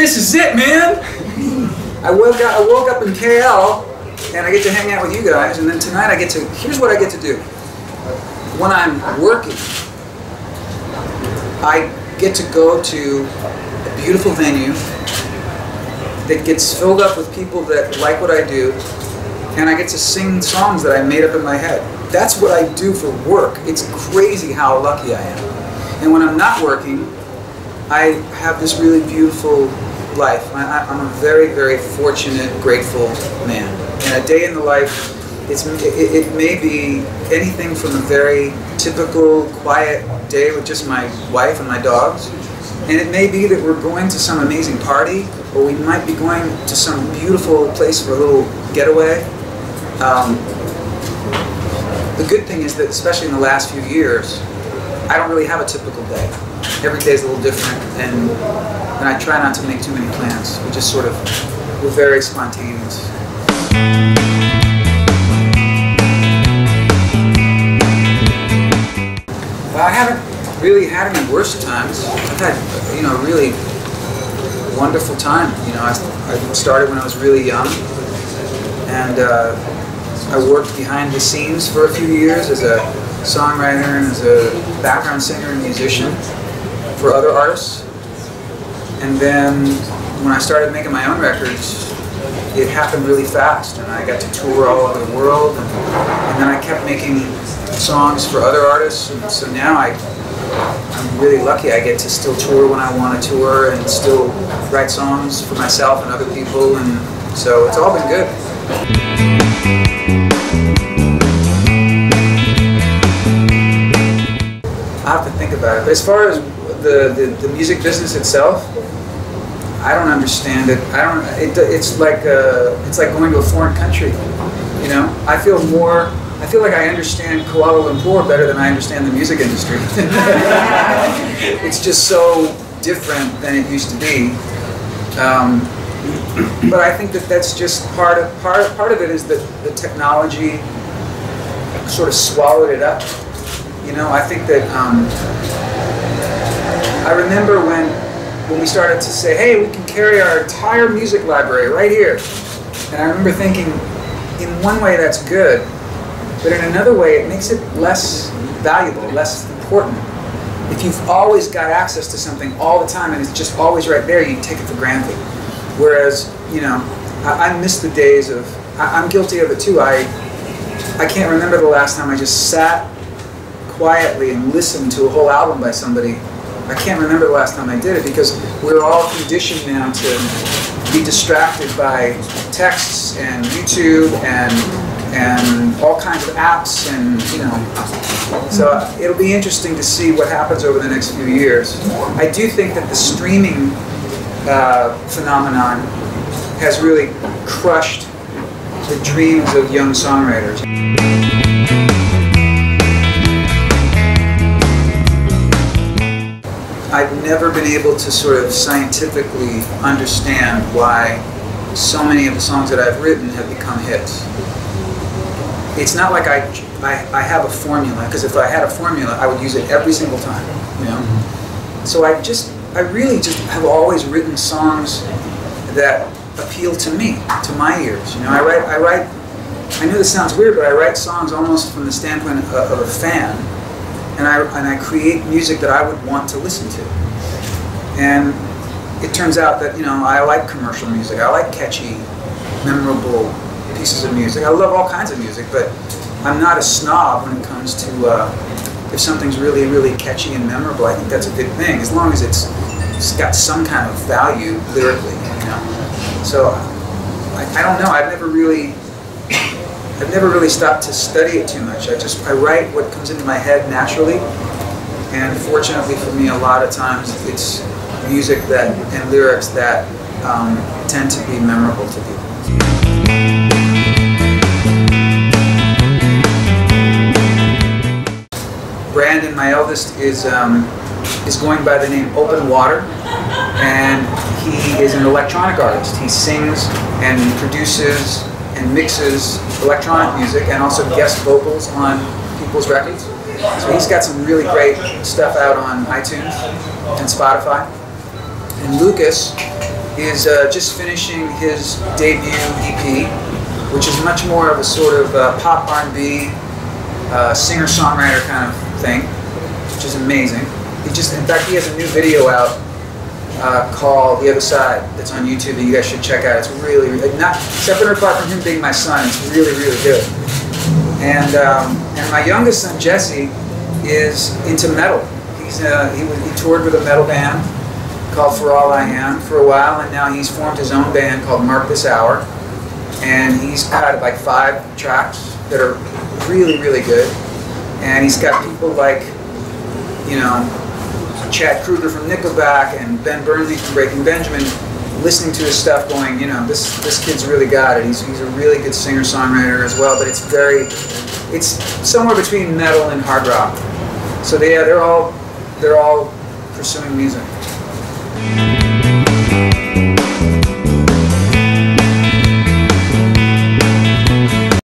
this is it, man. I woke up in KL, and I get to hang out with you guys, and then tonight here's what I get to do. When I'm working, I get to go to a beautiful venue that gets filled up with people that like what I do, and I get to sing songs that I made up in my head. That's what I do for work. It's crazy how lucky I am. And when I'm not working, I have this really beautiful life. I'm a very, very fortunate, grateful man. And a day in the life, it may be anything from a very typical, quiet day with just my wife and my dogs. And it may be that we're going to some amazing party, or we might be going to some beautiful place for a little getaway. The good thing is that, especially in the last few years, I don't really have a typical day. Every day is a little different, and I try not to make too many plans. We just we're very spontaneous. I haven't really had any worse times. I've had, a really wonderful time. I started when I was really young, and I worked behind the scenes for a few years as a songwriter and as a background singer and musician for other artists. And then when I started making my own records, it happened really fast, and I got to tour all over the world, and then I kept making songs for other artists, and so now I'm really lucky. I get to still tour when I want to tour, and still write songs for myself and other people, and so it's all been good. I have to think about it, but as far as the music business itself, I don't understand it. It's like going to a foreign country. I feel like I understand Kuala Lumpur better than I understand the music industry. It's just so different than it used to be. But I think that's just part of it is that the technology sort of swallowed it up. I think that I remember when we started to say, hey, we can carry our entire music library right here. And I remember thinking, in one way that's good, but in another way it makes it less valuable, less important. If you've always got access to something all the time and it's just always right there, you take it for granted. Whereas, I miss the days of, I'm guilty of it too. I can't remember the last time I just sat quietly and listened to a whole album by somebody. I can't remember the last time I did it, because we're all conditioned now to be distracted by texts and YouTube and all kinds of apps, and so it'll be interesting to see what happens over the next few years. I do think that the streaming phenomenon has really crushed the dreams of young songwriters. I've never been able to sort of scientifically understand why so many of the songs that I've written have become hits. It's not like I have a formula, because if I had a formula, I would use it every single time. So I really just have always written songs that appeal to me, to my ears. I know this sounds weird, but I write songs almost from the standpoint of a fan. And I create music that I would want to listen to. And it turns out that, I like commercial music. I like catchy, memorable pieces of music. I love all kinds of music, but I'm not a snob when it comes to if something's really, really catchy and memorable. I think that's a good thing, as long as it's got some kind of value lyrically, So I don't know. I've never really stopped to study it too much. I write what comes into my head naturally, and fortunately for me, a lot of times it's music and lyrics that tend to be memorable to people. Brandon, my eldest, is going by the name Open Water, and he is an electronic artist. He sings and produces and mixes electronic music and also guest vocals on people's records. So he's got some really great stuff out on iTunes and Spotify. And Lucas is just finishing his debut EP, which is much more of a sort of pop R&B, singer-songwriter kind of thing, which is amazing. In fact, he has a new video out called The Other Side that's on YouTube that you guys should check out. It's really, not separate or apart from him being my son, it's really, really good. And my youngest son, Jesse, is into metal. He toured with a metal band called For All I Am for a while, and now he's formed his own band called Mark This Hour. And he's got like 5 tracks that are really, really good. And he's got people like, you know, Chad Kroeger from Nickelback and Ben Burnley from Breaking Benjamin listening to his stuff going, you know, this kid's really got it. He's a really good singer-songwriter as well, but it's somewhere between metal and hard rock. So they're all pursuing music.